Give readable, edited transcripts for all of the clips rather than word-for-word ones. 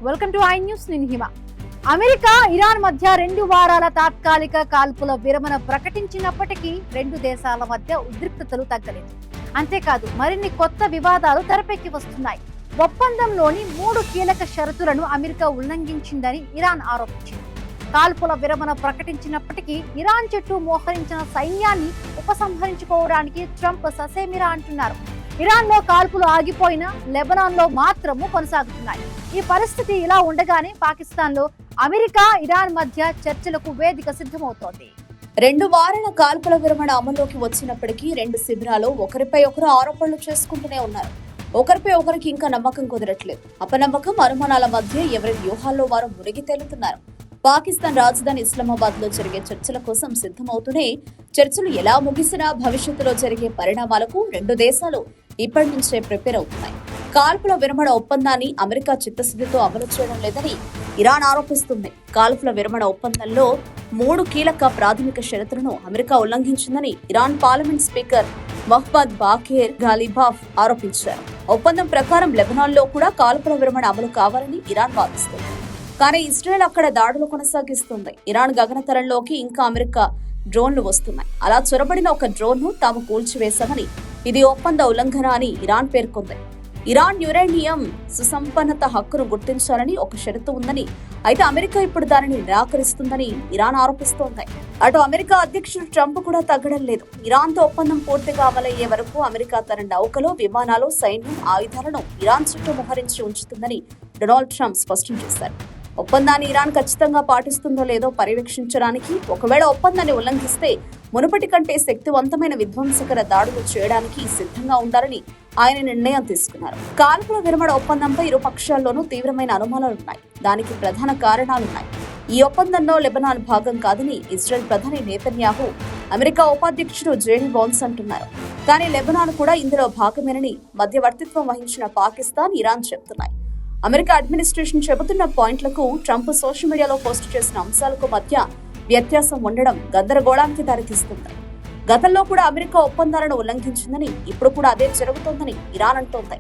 Welcome to I news. నేను హిమ. America Iran మధ్య 2 వారాల తాత్కాలిక కాల్పుల విరమణ ప్రకటించినప్పటికీ రెండు దేశాల మధ్య ఉద్రిక్తతలు తగ్గలేదు. అంతేకాదు మరిన్ని కొత్త వివాదాలు తెరపైకి వస్తున్నాయి. ఒప్పందంలోని 3 కీలక షరతులను అమెరికా ఉల్లంఘించిందని ఇరాన్ ఆరోపించింది. కాల్పుల విరమణ ప్రకటించినప్పటికీ ఇరాన్ చుట్టూ మోహరించిన సైన్యాన్ని ఉపసంహరించుకోవడానికి ట్రంప్ ససేమిరా అంటున్నారు. ఇరాన్ లో కాల్పులు ఆగిపోయినా లెబనాన్ లో మాత్రము కొనసాగుతున్నాయి. ఈ పరిస్థితి ఇలా ఉండగానే పాకిస్తాన్ లో అమెరికా ఇరాన్ మధ్య చర్చలకు వేదిక సిద్ధమవుతోంది. 2 వారాల కాల్పుల విరమణ అమల్లోకి వచ్చినప్పటికీ రెండు శిబిరాలు ఒకరిపై ఒకరు ఆరోపణలు చేసుకుంటూనే ఉన్నారు. ఒకరిపై ఒకరికి ఇంకా నమ్మకం కుదరట్లేదు. అపనమ్మకం, అనుమానాల మధ్య ఎవరి వ్యూహాల్లో వారు మునిగి తేలుతున్నారు. పాకిస్తాన్ రాజధాని ఇస్లామాబాద్ లో జరిగే చర్చల కోసం సిద్ధమవుతూనే చర్చలు ఎలా ముగిసినా భవిష్యత్తులో జరిగే పరిణామాలకు రెండు దేశాలు ఇప్పటి నుంచే ప్రిపేర్ అవుతున్నాయి. కాల్పుల విరమణ ఒప్పందాన్ని అమెరికా చిత్తశుద్ధితో అమలు చేయడం లేదని ఇరాన్ ఆరోపిస్తుంది. కాల్పుల విరమణ ఒప్పందంలో 3 కీలక ప్రాథమిక షరతులను అమెరికా ఉల్లంఘించిందని Iran parliament speaker Mohammad Bagher Ghalibaf ఆరోపించారు. ఒప్పందం ప్రకారం లెబనాన్ లో కూడా కాల్పుల విరమణ అమలు కావాలని ఇరాన్ వాదిస్తుంది. కానీ ఇజ్రాయెల్ అక్కడ దాడులు కొనసాగిస్తుంది. ఇరాన్ గగనతలంలోకి ఇంకా అమెరికా డ్రోన్లు వస్తున్నాయి. అలా చొరబడిన ఒక డ్రోన్ ను తాము కూల్చివేశామని, ఇది ఒప్పంద ఉల్లంఘన అని ఇరాన్ పేర్కొంది. ఇరాన్ యురేనియం సుసంపన్నత హక్కును గుర్తించాలని ఒక షరతు ఉందని, అయితే అమెరికా ఇప్పుడు దానిని నిరాకరిస్తుందని ఇరాన్ ఆరోపిస్తోంది. అటు అమెరికా అధ్యక్షుడు ట్రంప్ కూడా తగ్గడం లేదు. ఇరాన్ తో ఒప్పందం పూర్తిగా అమలయ్యే వరకు అమెరికా తన నౌకలు, విమానాలు, సైన్యం, ఆయుధాలను ఇరాన్ చుట్టూ మోహరించి ఉంచుతుందని డొనాల్డ్ ట్రంప్ స్పష్టం చేశారు. ఒప్పందాన్ని ఇరాన్ ఖచ్చితంగా పాటిస్తుందో లేదో పర్యవేక్షించడానికి, ఒకవేళ ఒప్పందాన్ని ఉల్లంఘిస్తే మునుపటి కంటే శక్తివంతమైన విధ్వంసకర దాడులు చేయడానికి సిద్ధంగా ఉండాలని ఆయన నిర్ణయం తీసుకున్నారు. కాల్పుల విరమణ ఒప్పందంపై ఇరు పక్షాల్లోనూ తీవ్రమైన అనుమానాలున్నాయి. దానికి ప్రధాన కారణాలున్నాయి. ఈ ఒప్పందంలో లెబనాన్ భాగం కాదని ఇజ్రాయెల్ ప్రధాని నేతన్యాహు, అమెరికా ఉపాధ్యక్షుడు జేడీ వాన్స్ అంటున్నారు. కానీ లెబనాన్ కూడా ఇందులో భాగమేనని మధ్యవర్తిత్వం వహించిన పాకిస్తాన్, ఇరాన్ చెబుతున్నాయి. అమెరికా అడ్మినిస్ట్రేషన్ చెబుతున్న పాయింట్లకు ట్రంప్ సోషల్ మీడియాలో పోస్టు చేసిన అంశాలకు మధ్య వ్యత్యాసం ఉండడం గందరగోళానికి దారితీస్తుంది. గతంలో కూడా అమెరికా ఒప్పందాలను ఉల్లంఘించిందని, ఇప్పుడు కూడా అదే జరుగుతోందని ఇరాన్ అంటోంది.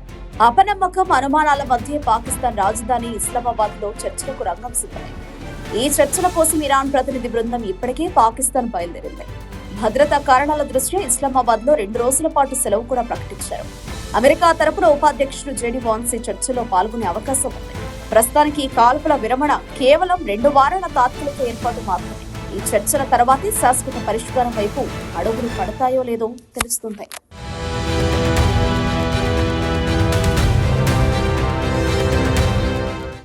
అపనమ్మకం, అనుమానాల మధ్య పాకిస్తాన్ రాజధాని ఇస్లామాబాద్ లో చర్చలకు రంగం సిద్ధమైంది. ఈ చర్చల కోసం ఇరాన్ ప్రతినిధి బృందం ఇప్పటికే పాకిస్తాన్ బయలుదేరింది. భద్రతా కారణాల దృష్ట్యా ఇస్లామాబాద్ లో 2 రోజుల పాటు సెలవు కూడా ప్రకటించారు. అమెరికా తరపున ఉపాధ్యక్షుడు జేడీ వాన్స్ ఈ చర్చలో పాల్గొనే అవకాశం ఉంది. ప్రస్తుతానికి ఈ కాల్పుల విరమణ కేవలం 2 వారాల తాత్కాలిక ఏర్పాటు మాత్రమే. ఈ చర్చల తర్వాతే శాశ్వత పరిష్కారం వైపు అడుగులు పడతాయో లేదో తెలుస్తుంది.